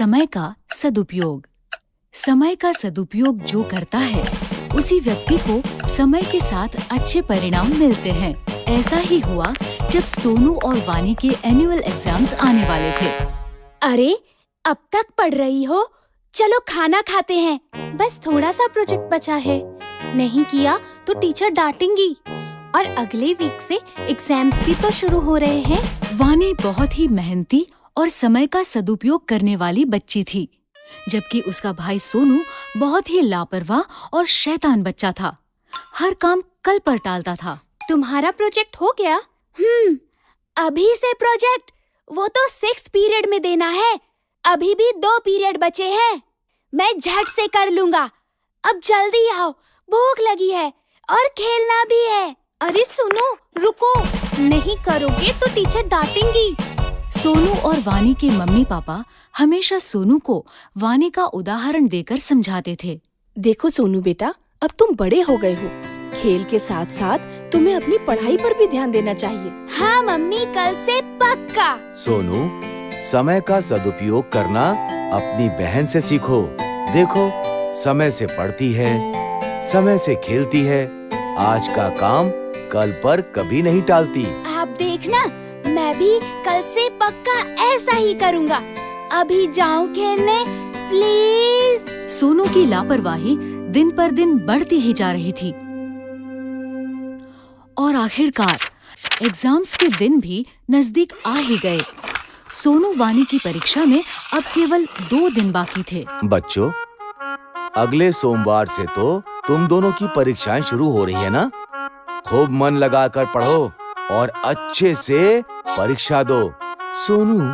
समय का सदुपयोग। समय का सदुपयोग जो करता है उसी व्यक्ति को समय के साथ अच्छे परिणाम मिलते हैं। ऐसा ही हुआ जब सोनू और वानी के एनुअल एग्जाम्स आने वाले थे। अरे, अब तक पढ़ रही हो? चलो खाना खाते हैं। बस थोड़ा सा प्रोजेक्ट बचा है, नहीं किया तो टीचर डांटेंगी। और अगले वीक से एग्जाम्स भी तो शुरू हो रहे हैं। वानी बहुत ही मेहनती और समय का सदुपयोग करने वाली बच्ची थी, जबकि उसका भाई सोनू बहुत ही लापरवाह और शैतान बच्चा था। हर काम कल पर टालता था। तुम्हारा प्रोजेक्ट हो गया? अभी से प्रोजेक्ट? वो तो 6th पीरियड में देना है। अभी भी 2 पीरियड बचे हैं। मैं झट से कर लूँगा। अब जल्दी आओ, भूख लगी है और खेलना भी है। अरे सुनो, रुको, नहीं करोगे तो टीचर डांटेंगी। सोनू और वानी के मम्मी पापा हमेशा सोनू को वानी का उदाहरण देकर समझाते थे। देखो सोनू बेटा, अब तुम बड़े हो गए हो। खेल के साथ साथ तुम्हें अपनी पढ़ाई पर भी ध्यान देना चाहिए। हाँ मम्मी, कल से पक्का। सोनू, समय का सदुपयोग करना अपनी बहन से सीखो। देखो, समय से पढ़ती है, समय से खेलती है, आज का काम कल पर कभी नहीं टालती। आप देखना, मैं भी कल से पक्का ऐसा ही करूँगा। अभी जाऊँ खेलने, प्लीज। सोनू की लापरवाही दिन पर दिन बढ़ती ही जा रही थी और आखिरकार एग्जाम्स के दिन भी नजदीक आ ही गए। सोनू वानी की परीक्षा में अब केवल 2 दिन बाकी थे। बच्चों, अगले सोमवार से तो तुम दोनों की परीक्षाएं शुरू हो रही है ना? खूब मन लगाकर पढ़ो और अच्छे से परीक्षा दो। सोनू,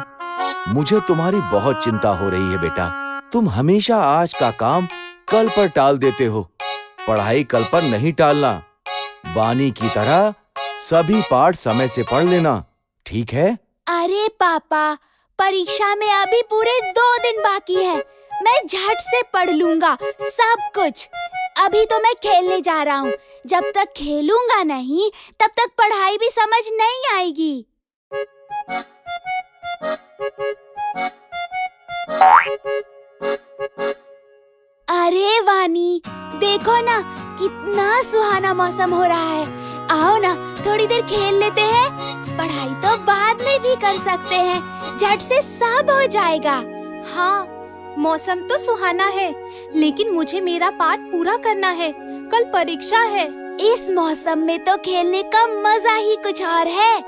मुझे तुम्हारी बहुत चिंता हो रही है बेटा। तुम हमेशा आज का काम कल पर टाल देते हो। पढ़ाई कल पर नहीं टालना। वानी की तरह सभी पाठ समय से पढ़ लेना, ठीक है? अरे पापा, परीक्षा में अभी पूरे 2 दिन बाकी है। मैं झट से पढ़ लूँगा सब कुछ। अभी तो मैं खेलने जा रहा हूँ। जब तक खेलूंगा नहीं, तब तक पढ़ाई भी समझ नहीं आएगी। अरे वानी, देखो ना, कितना सुहाना मौसम हो रहा है। आओ ना, थोड़ी देर खेल लेते हैं। पढ़ाई तो बाद में भी कर सकते हैं, झट से सब हो जाएगा। हाँ, मौसम तो सुहाना है, लेकिन मुझे मेरा पाठ पूरा करना है। कल परीक्षा है। इस मौसम में तो खेलने का मजा ही कुछ और है।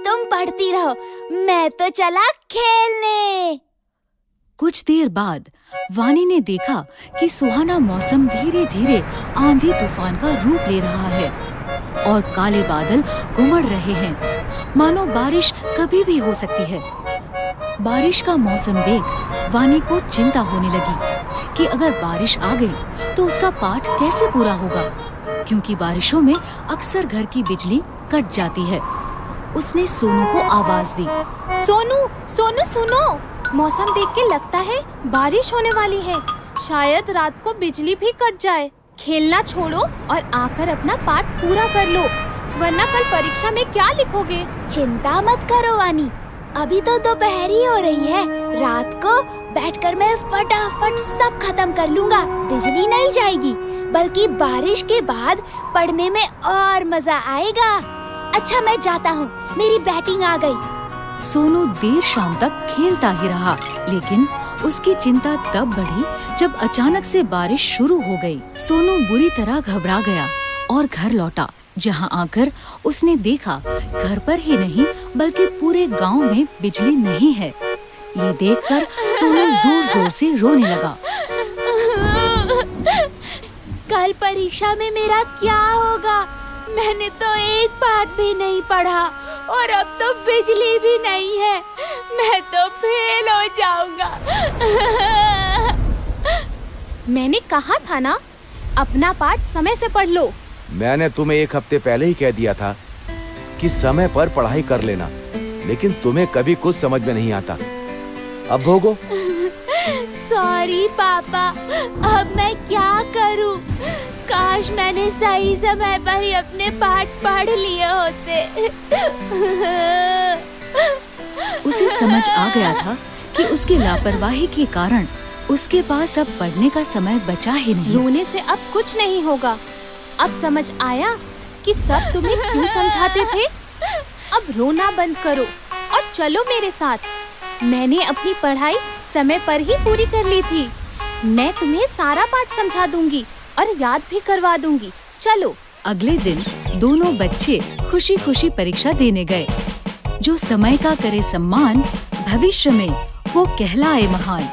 तुम पढ़ती रहो, मैं तो चला खेलने। कुछ देर बाद वानी ने देखा कि सुहाना मौसम धीरे धीरे आंधी तूफान का रूप ले रहा है और काले बादल घुमड़ रहे हैं, मानो बारिश कभी भी हो सकती है। बारिश का मौसम देख वानी को चिंता होने लगी कि अगर बारिश आ गई तो उसका पाठ कैसे पूरा होगा, क्योंकि बारिशों में अक्सर घर की बिजली कट जाती है। उसने सोनू को आवाज दी। सोनू, सोनू सुनो, मौसम देख के लगता है बारिश होने वाली है। शायद रात को बिजली भी कट जाए। खेलना छोड़ो और आकर अपना पाठ पूरा कर लो, वरना कल परीक्षा में क्या लिखोगे? चिंता मत करो वानी, अभी तो दोपहर ही हो रही है। रात को बैठकर मैं फटाफट सब खत्म कर लूँगा। बिजली नहीं जाएगी, बल्कि बारिश के बाद पढ़ने में और मजा आएगा। अच्छा, मैं जाता हूँ, मेरी बैटिंग आ गई। सोनू देर शाम तक खेलता ही रहा, लेकिन उसकी चिंता तब बढ़ी जब अचानक से बारिश शुरू हो गई। सोनू बुरी तरह घबरा गया और घर लौटा, जहाँ आकर उसने देखा घर पर ही नहीं बल्कि पूरे गांव में बिजली नहीं है। ये देखकर सोनू जोर जोर से रोने लगा। कल परीक्षा में मेरा क्या होगा? मैंने तो एक पाठ भी नहीं पढ़ा और अब तो बिजली भी नहीं है। मैं तो फेल हो जाऊंगा। मैंने कहा था ना, अपना पाठ समय से पढ़ लो। मैंने तुम्हें 1 हफ्ते पहले ही कह दिया था कि समय पर पढ़ाई कर लेना, लेकिन तुम्हें कभी कुछ समझ में नहीं आता। अब भोगो। सॉरी पापा, अब मैं क्या करूं? काश मैंने सही समय पर ही अपने पाठ पढ़ लिए होते। उसे समझ आ गया था कि उसकी लापरवाही के कारण उसके पास अब पढ़ने का समय बचा ही नहीं। रोने से अब कुछ नहीं होगा। अब समझ आया कि सब तुम्हें क्यों समझाते थे। अब रोना बंद करो और चलो मेरे साथ। मैंने अपनी पढ़ाई समय पर ही पूरी कर ली थी। मैं तुम्हें सारा पाठ समझा दूंगी और याद भी करवा दूंगी। चलो। अगले दिन दोनों बच्चे खुशी खुशी परीक्षा देने गए। जो समय का करे सम्मान, भविष्य में वो कहलाए महान।